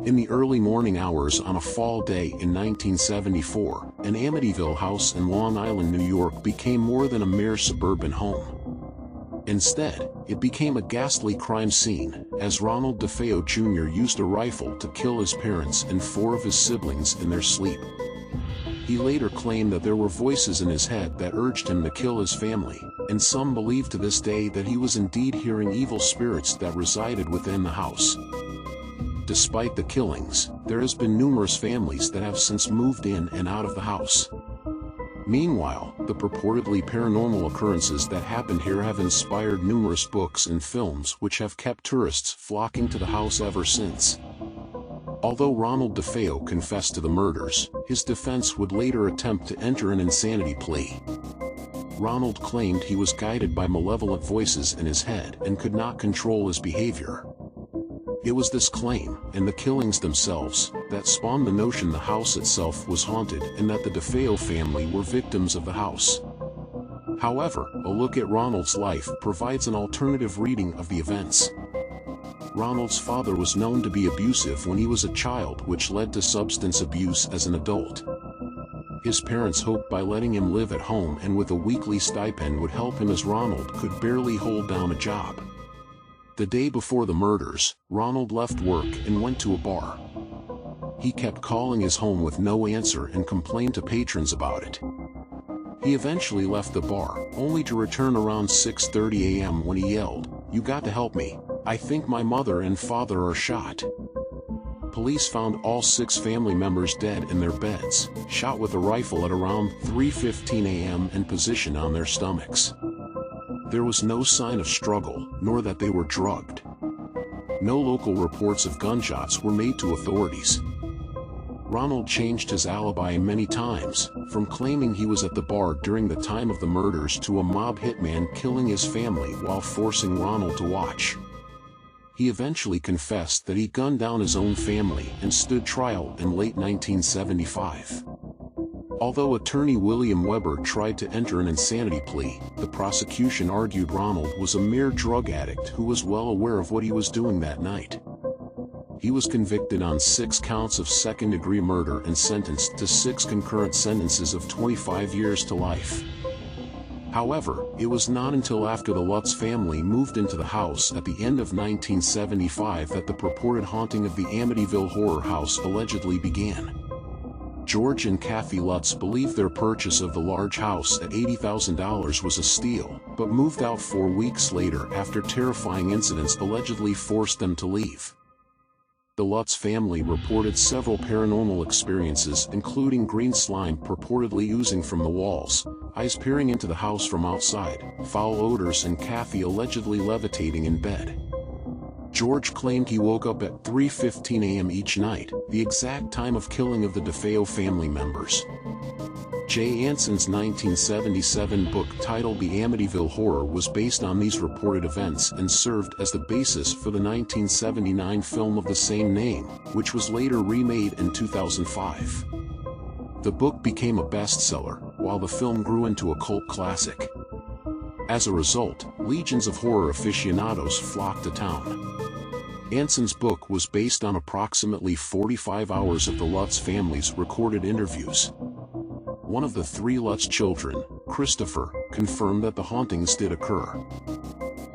In the early morning hours on a fall day in 1974, an Amityville house in Long Island, New York became more than a mere suburban home. Instead, it became a ghastly crime scene, as Ronald DeFeo Jr. used a rifle to kill his parents and 4 of his siblings in their sleep. He later claimed that there were voices in his head that urged him to kill his family, and some believe to this day that he was indeed hearing evil spirits that resided within the house. Despite the killings, there has been numerous families that have since moved in and out of the house. Meanwhile, the purportedly paranormal occurrences that happened here have inspired numerous books and films which have kept tourists flocking to the house ever since. Although Ronald DeFeo confessed to the murders, his defense would later attempt to enter an insanity plea. Ronald claimed he was guided by malevolent voices in his head and could not control his behavior. It was this claim, and the killings themselves, that spawned the notion the house itself was haunted and that the DeFeo family were victims of the house. However, a look at Ronald's life provides an alternative reading of the events. Ronald's father was known to be abusive when he was a child, which led to substance abuse as an adult. His parents hoped by letting him live at home and with a weekly stipend would help him, as Ronald could barely hold down a job. The day before the murders, Ronald left work and went to a bar. He kept calling his home with no answer and complained to patrons about it. He eventually left the bar, only to return around 6:30 a.m. when he yelled, "You got to help me. I think my mother and father are shot." Police found all 6 family members dead in their beds, shot with a rifle at around 3:15 a.m. and positioned on their stomachs. There was no sign of struggle, nor that they were drugged. No local reports of gunshots were made to authorities. Ronald changed his alibi many times, from claiming he was at the bar during the time of the murders to a mob hitman killing his family while forcing Ronald to watch. He eventually confessed that he gunned down his own family and stood trial in late 1975. Although attorney William Weber tried to enter an insanity plea, the prosecution argued Ronald was a mere drug addict who was well aware of what he was doing that night. He was convicted on 6 counts of second-degree murder and sentenced to 6 concurrent sentences of 25 years to life. However, it was not until after the Lutz family moved into the house at the end of 1975 that the purported haunting of the Amityville Horror House allegedly began. George and Kathy Lutz believed their purchase of the large house at $80,000 was a steal, but moved out 4 weeks later after terrifying incidents allegedly forced them to leave. The Lutz family reported several paranormal experiences, including green slime purportedly oozing from the walls, eyes peering into the house from outside, foul odors, and Kathy allegedly levitating in bed. George claimed he woke up at 3:15 a.m. each night, the exact time of killing of the DeFeo family members. Jay Anson's 1977 book titled The Amityville Horror was based on these reported events and served as the basis for the 1979 film of the same name, which was later remade in 2005. The book became a bestseller, while the film grew into a cult classic. As a result, legions of horror aficionados flocked to town. Anson's book was based on approximately 45 hours of the Lutz family's recorded interviews. One of the 3 Lutz children, Christopher, confirmed that the hauntings did occur.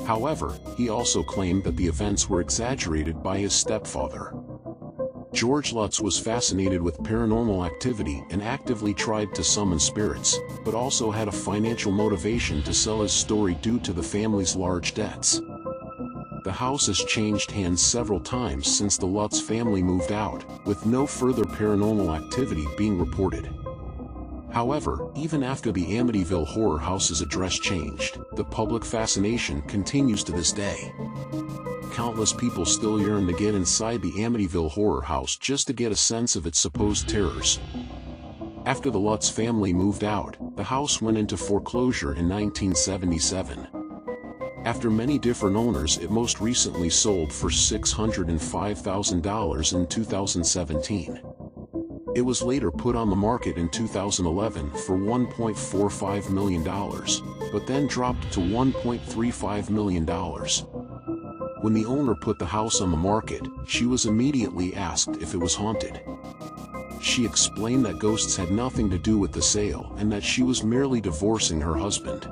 However, he also claimed that the events were exaggerated by his stepfather. George Lutz was fascinated with paranormal activity and actively tried to summon spirits, but also had a financial motivation to sell his story due to the family's large debts. The house has changed hands several times since the Lutz family moved out, with no further paranormal activity being reported. However, even after the Amityville Horror House's address changed, the public fascination continues to this day. Countless people still yearn to get inside the Amityville Horror House just to get a sense of its supposed terrors. After the Lutz family moved out, the house went into foreclosure in 1977. After many different owners, it most recently sold for $605,000 in 2017. It was later put on the market in 2011 for $1.45 million, but then dropped to $1.35 million. When the owner put the house on the market, she was immediately asked if it was haunted. She explained that ghosts had nothing to do with the sale and that she was merely divorcing her husband.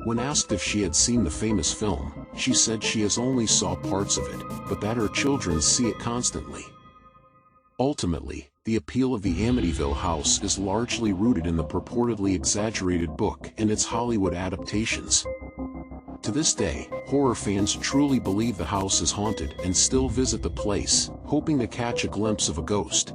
When asked if she had seen the famous film, she said she has only saw parts of it, but that her children see it constantly. Ultimately, the appeal of the Amityville house is largely rooted in the purportedly exaggerated book and its Hollywood adaptations. To this day, horror fans truly believe the house is haunted and still visit the place, hoping to catch a glimpse of a ghost.